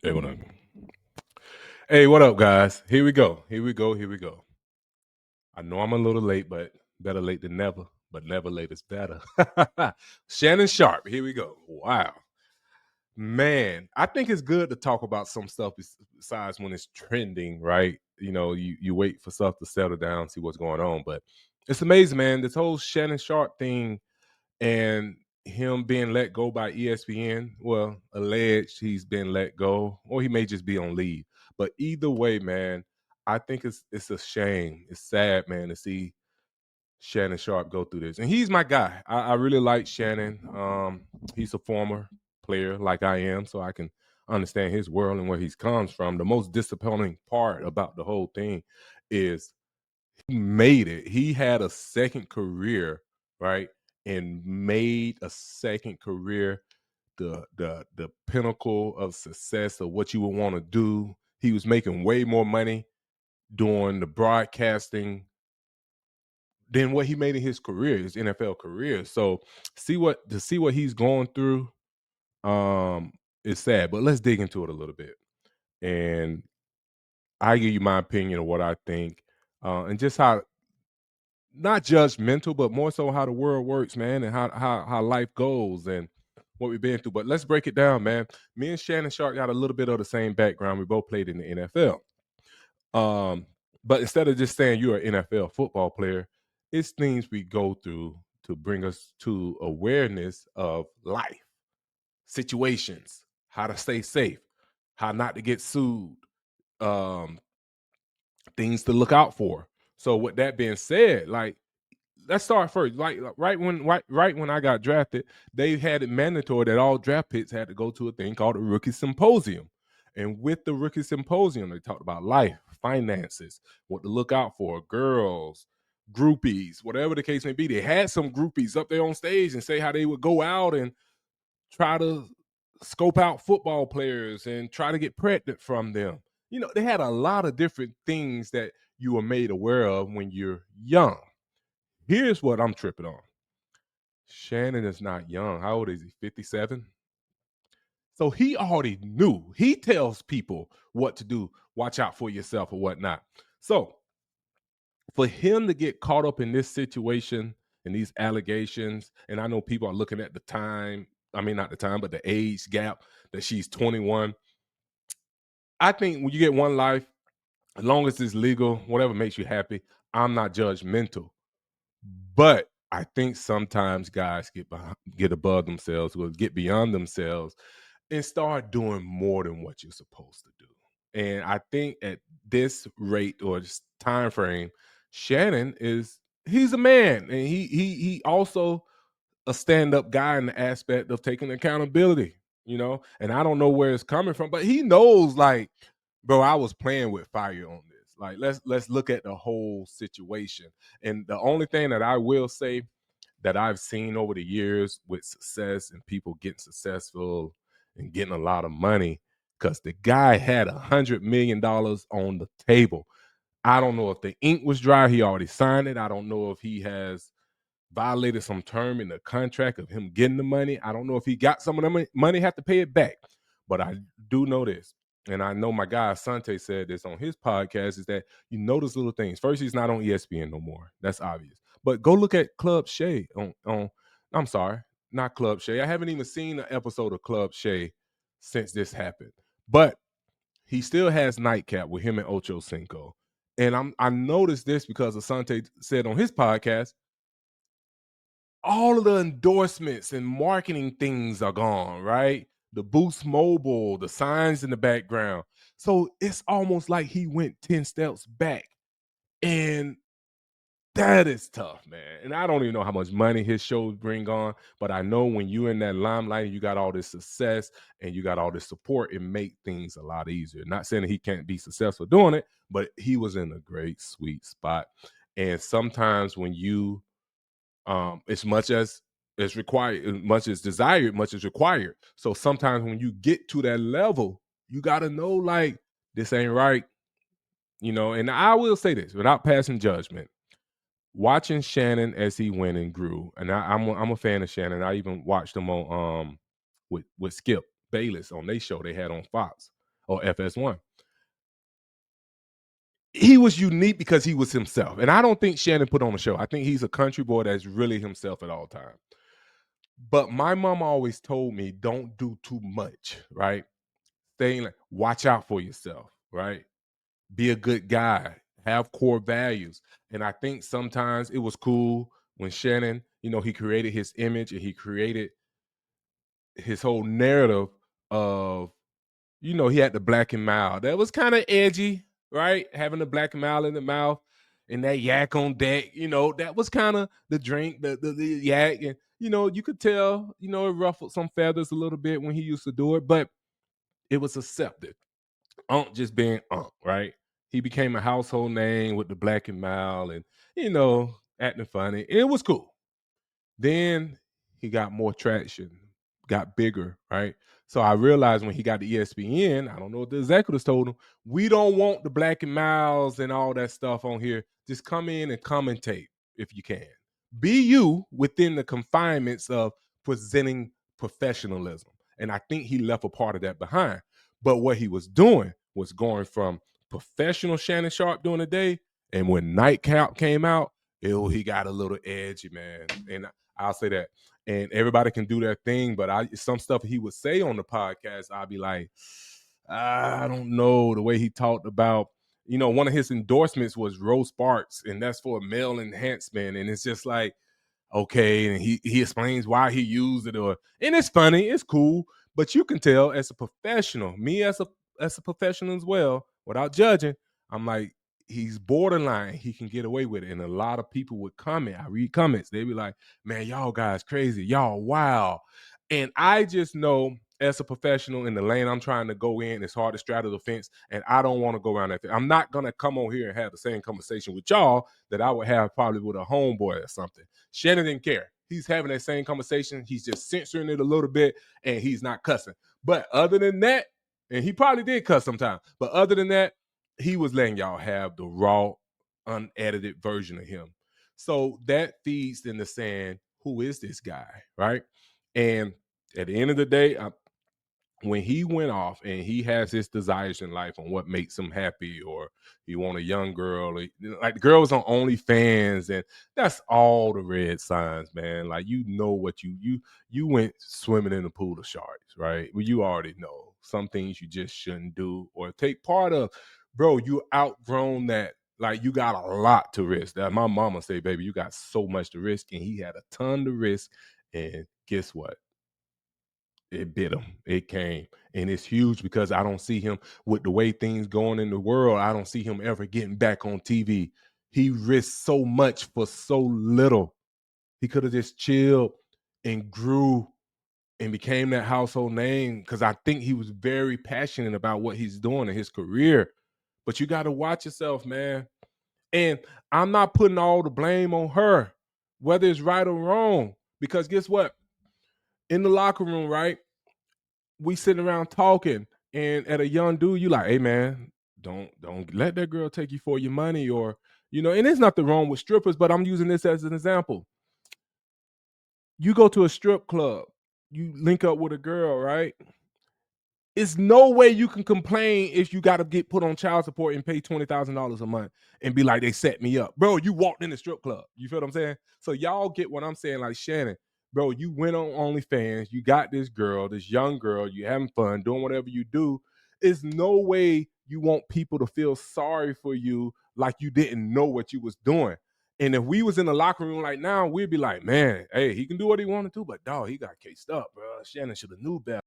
Hey, what up? Hey, what up, guys? Here we go. Here we go. Here we go. I know I'm a little late, but better late than never. But never late is better. Shannon Sharpe. Here we go. Wow, man. I think it's good to talk about some stuff besides when it's trending, right? You wait for stuff to settle down, see what's going on. But it's amazing, man. This whole Shannon Sharpe thing and him being let go by ESPN. Well, alleged he's been let go, or he may just be on leave. But either way, man, I think it's a shame. It's sad, man, to see Shannon Sharpe go through this. And he's my guy. I really like Shannon. He's a former player like I am, so I can understand his world and where he comes from. The most disappointing part about the whole thing is he made it. He had a second career, right? And made a second career the pinnacle of success of what you would want to do. He was making way more money doing the broadcasting than what he made in his career, his NFL career. So see what he's going through is sad. But let's dig into it a little bit. And I give you my opinion of what I think, and just how not judgmental, but more so how the world works, man, and how life goes and what we've been through. But let's break it down, man. Me and Shannon Sharp got a little bit of the same background. We both played in the NFL. Um, but instead of just saying you're an NFL football player, it's things we go through to bring us to awareness of life, situations, how to stay safe, how not to get sued, um, things to look out for. So with that being said, like let's start first. Like right when I got drafted, they had it mandatory that all draft picks had to go to a thing called a rookie symposium. And with the rookie symposium, they talked about life, finances, what to look out for, girls, groupies, whatever the case may be. They had some groupies up there on stage and say how they would go out and try to scope out football players and try to get pregnant from them. They had a lot of different things that you were made aware of when you're young. Here's what I'm tripping on. Shannon is not young. How old is he? 57? So he already knew. He tells people what to do, watch out for yourself or whatnot. So for him to get caught up in this situation and these allegations, and I know people are looking at the time, I mean, not the time, but the age gap that she's 21. I think when you get one life, as long as it's legal, whatever makes you happy, I'm not judgmental. But I think sometimes guys get above themselves or get beyond themselves and start doing more than what you're supposed to do. And I think at this rate or this time frame, Shannon he's a man, and he also a stand-up guy in the aspect of taking accountability. And I don't know where it's coming from, but he knows, like, bro, I was playing with fire on this. Like, let's look at the whole situation. And the only thing that I will say that I've seen over the years with success and people getting successful and getting a lot of money, because the guy had $100 million on the table. I don't know if the ink was dry. He already signed it. I don't know if he has violated some term in the contract of him getting the money. I don't know if he got some of the money, have to pay it back. But I do know this, and I know my guy Asante said this on his podcast, is that you notice little things. First, he's not on ESPN no more. That's obvious. But go look at Club Shay on I'm sorry, not Club Shay. I haven't even seen an episode of Club Shay since this happened. But he still has Nightcap with him and Ocho Cinco. And I noticed this because Asante said on his podcast, all of the endorsements and marketing things are gone, right? The Boost Mobile, the signs in the background. So it's almost like he went 10 steps back. And that is tough, man. And I don't even know how much money his shows bring on, but I know when you in that limelight, you got all this success and you got all this support, it make things a lot easier. Not saying that he can't be successful doing it, but he was in a great sweet spot. And sometimes when you as much as is required, as much as desired, much is required. So sometimes when you get to that level, you got to know, like, this ain't right. And I will say this without passing judgment. Watching Shannon as he went and grew, and I'm a fan of Shannon. I even watched him on with Skip Bayless on their show they had on Fox. or FS1. He was unique because he was himself. And I don't think Shannon put on a show. I think he's a country boy that's really himself at all times. But my mom always told me, don't do too much, right? Saying like, watch out for yourself, right? Be a good guy, have core values. And I think sometimes it was cool when Shannon, he created his image and he created his whole narrative of, he had the black and mild. That was kind of edgy, right? Having the black and mild in the mouth and that yak on deck, that was kind of the drink, the yak. And, you could tell, it ruffled some feathers a little bit when he used to do it, but it was accepted. Unc just being Unc, right? He became a household name with the black and mild and, acting funny. It was cool. Then he got more traction, got bigger, right? So I realized when he got to ESPN, I don't know what the executives told him, we don't want the black and miles and all that stuff on here. Just come in and commentate if you can. Be you within the confinements of presenting professionalism. And I think he left a part of that behind. But what he was doing was going from professional Shannon Sharpe during the day, and when Nightcap came out, he got a little edgy, man. And I'll say that. And everybody can do their thing, but some stuff he would say on the podcast, I'd be like, I don't know. The way he talked about, one of his endorsements was Rose Sparks, and that's for male enhancement. And it's just like, okay, and he explains why he used it, and it's funny, it's cool, but you can tell as a professional, me as a professional as well, without judging, I'm like, he's borderline, he can get away with it. And a lot of people would comment, I read comments, they be like, man, y'all guys crazy, y'all wow. And I just know as a professional in the lane I'm trying to go in, it's hard to straddle the fence, and I don't want to go around that thing. I'm not gonna come on here and have the same conversation with y'all that I would have probably with a homeboy or something. Shannon didn't care. He's having that same conversation. He's just censoring it a little bit, and he's not cussing. But other than that, and he probably did cuss sometimes, but other than that, he was letting y'all have the raw, unedited version of him. So that feeds into saying, who is this guy, right? And at the end of the day, when he went off and he has his desires in life on what makes him happy, or he want a young girl, like the girls on OnlyFans, and that's all the red signs, man. Like, what you went swimming in the pool of sharks, right? Well, you already know some things you just shouldn't do or take part of. Bro, you outgrown that. Like, you got a lot to risk. That my mama say, baby, you got so much to risk, and he had a ton to risk. And guess what? It bit him. It came. And it's huge because I don't see him with the way things going in the world. I don't see him ever getting back on TV. He risked so much for so little. He could have just chilled and grew and became that household name, because I think he was very passionate about what he's doing in his career. But you got to watch yourself, man. And I'm not putting all the blame on her, whether it's right or wrong, because guess what? In the locker room, right? We sitting around talking, and at a young dude, you like, hey man, don't let that girl take you for your money, or and there's nothing wrong with strippers, but I'm using this as an example. You go to a strip club, you link up with a girl, right? It's no way you can complain if you got to get put on child support and pay $20,000 a month and be like, they set me up. Bro, you walked in the strip club. You feel what I'm saying? So y'all get what I'm saying. Like, Shannon, bro, you went on OnlyFans. You got this girl, this young girl. You having fun, doing whatever you do. It's no way you want people to feel sorry for you like you didn't know what you was doing. And if we was in the locker room like now, we'd be like, man, hey, he can do what he want to do, but dog, he got cased up, bro. Shannon should have knew better.